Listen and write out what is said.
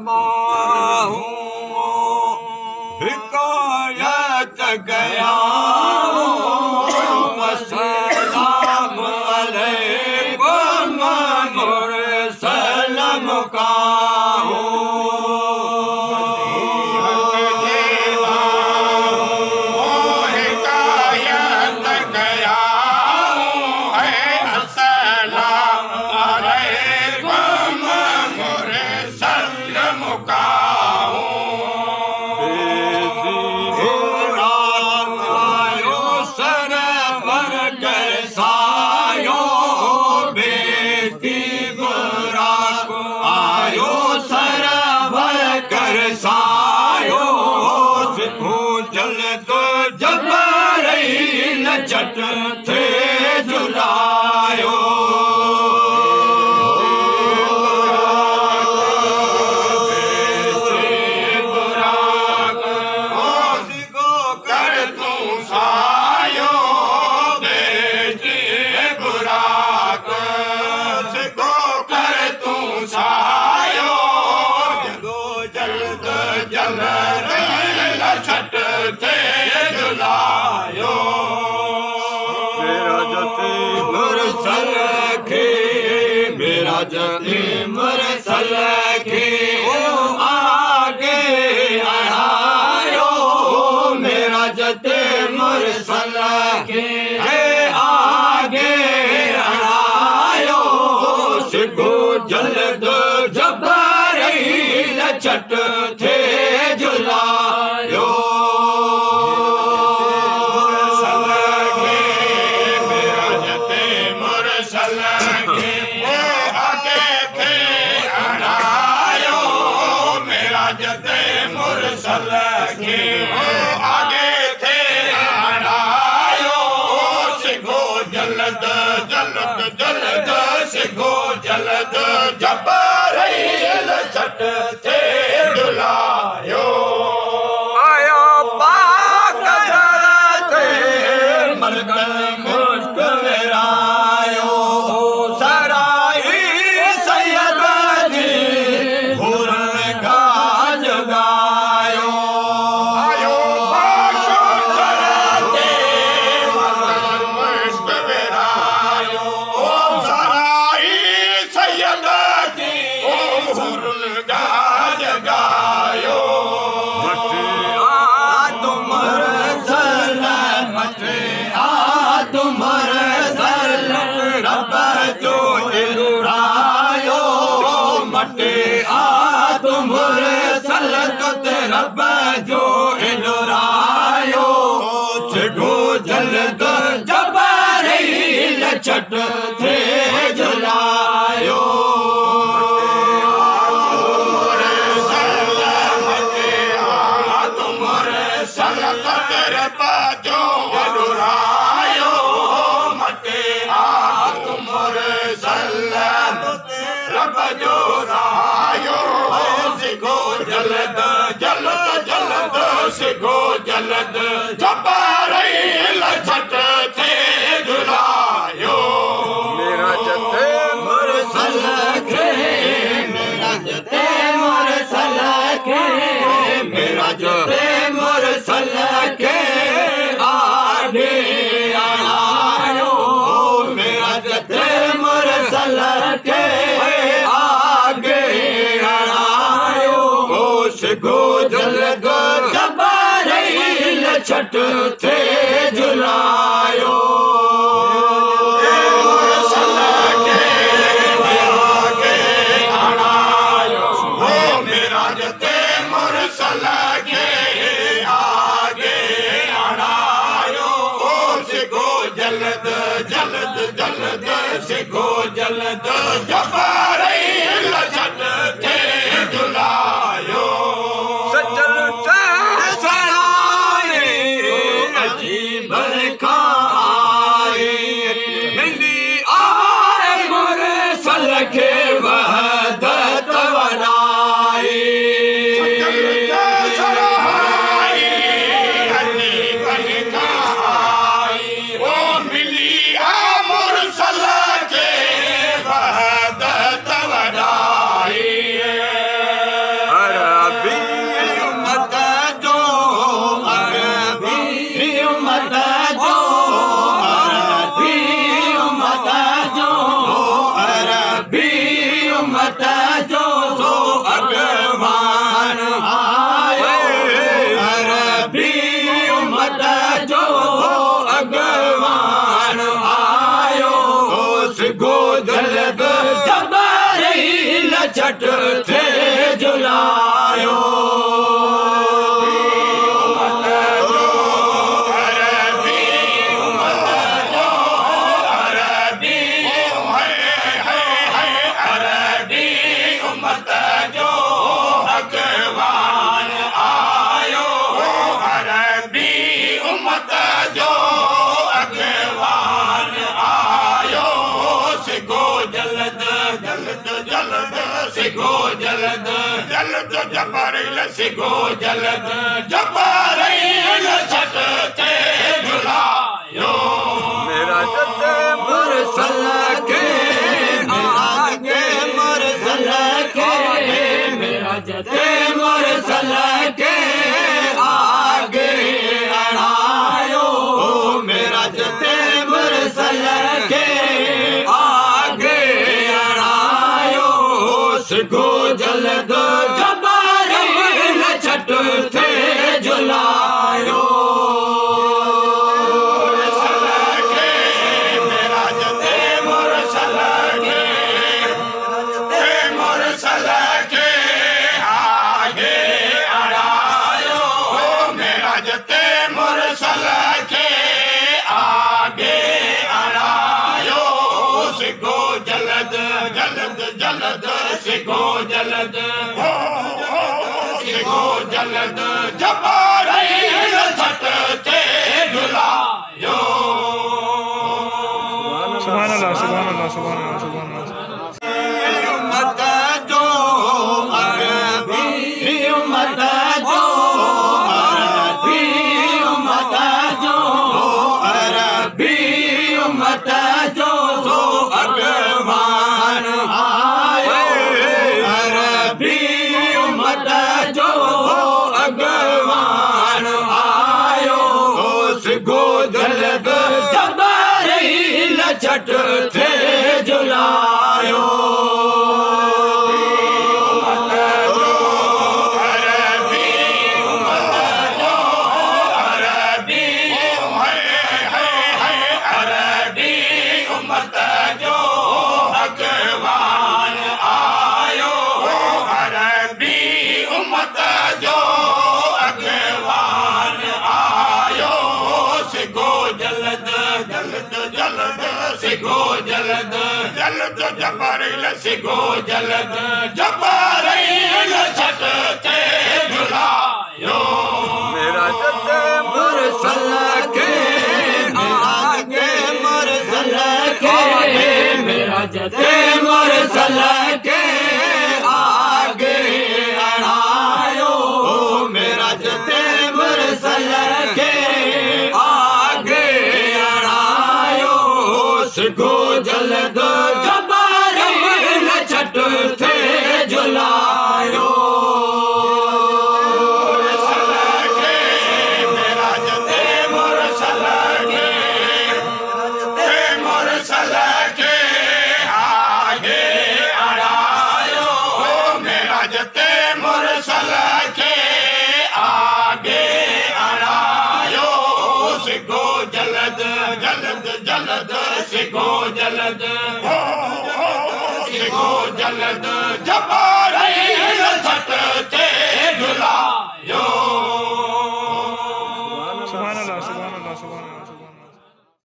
माहूं हिकायत गया अस्सलाम अलैकुम मुरसलम का चट थे जुलायो कर तू सायो बेटी बुराक सिको कर तू सायो जगो जल्द जल छट थे जुलायो जते मुरसल के ओ आगे आयो मेरा जते मुरसल के आगे आयो सिखो जल्द जबरील चट थे जुलायो मेरा जते मुरसल के जते मुरसल के आगे थे आयो सिखो जल्द जल्द जल्द सिखो जल्द जबरील छट थे जुलायो आयो पाक जलते मलकल मुश्क मेरायो सराई सैयद जी रब जो इलरायो सिखो जल्द जबरील छट थे जुलायो रब जो इलरायो मटे रब जो रायो सिखो जल्द जल्द जल्द सिखो जल्द जबरील छट थे जुलायो मेरा जते मुरसल के मेरा जते मुरसल के मेरा जते मुरसल के आगे आयो मेरा जते मुरसल के आगे आयो सिखो जल्द जबरील छट थे जुलायो मुरसल के आगे आयो मेरा जते मुरसल के आगे आयो सिखो जल्द जल्द जल्द सिखो जल्द जबरील छट थे जुलायो सज्जन अजीब खाए मिली आए मुरसल के वहदत बनाए मिली आ मुरसल के वहदत जबरील सिगो जलद जबरील छठ ते झुलायो मेरा जते मुरसल के आगे मुरसल के मेरा जते मुरसल के आगे अड़ायो मेरा जते मुरसल के आगे अड़ायो सिगो जलद जबरील छठ थे झुलायो मेरा जते मुरसल के आगे अड़ायो मेरा जते मुरसल के आगे अड़ायो सिगो जलद जलद जलद सिगो जलद सिगो जलद जबरील छठ ते झुलायो सुभान अल्लाह सुभान अल्लाह सुभान अल्लाह उम्मत जो अरबी उम्मत जो अरबी उम्मत जो अरबी उम्मत जो सो अगवान आए अरबी उम्मत जो अगवान आयो सिगो जलद जबरील छठ थे झुलायो सिगो जलद जलद जबरील सिगो जलद जबरील छठ ते झुलायो मेरा जते मुरसल के आगे मुरसल के मेरा जते मुरसल के आगे अड़ायो मेरा जते मुरसल के आगे अड़ायो सिगो जलद जबरील छठ थे झुलायो मेरा जते मुरसल के आगे अड़ायो मेरा जते मुरसल के आगे अड़ायो सिगो जलद जलद जलद सिगो जलद जबरील